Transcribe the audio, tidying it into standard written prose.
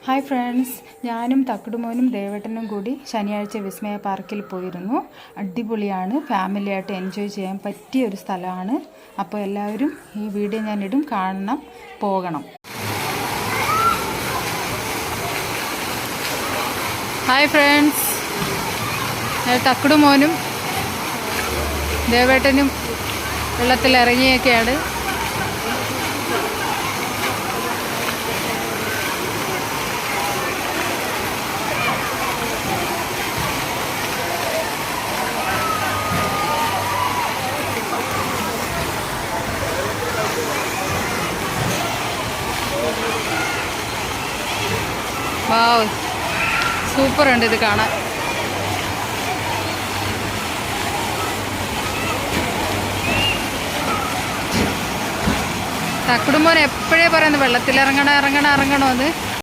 Hi friends, ഞാനും തക്കുടുമോനും ദേവേട്ടനും കൂടി ശനിയാഴ്ച വിസ്മയ പാർക്കിൽ പോയിരുന്നു. അടിപൊളിയാണ്, ഫാമിലിയായിട്ട് എൻജോയ് ചെയ്യാൻ പറ്റിയ ഒരു സ്ഥലമാണ്. അപ്പോൾ എല്ലാവരും ഈ വീഡിയോ ഞാനിടും, കാണണം, പോകണം. Hi friends, തക്കുടുമോനും ദേവേട്ടനും വെള്ളത്തിലിറങ്ങിയൊക്കെയാണ്. വാവ്, സൂപ്പറുണ്ട് ഇത് കാണാൻ. തക്കുടുമോൻ എപ്പോഴേ പറയുന്നത് വെള്ളത്തിലിറങ്ങണം ഇറങ്ങണമെന്ന്.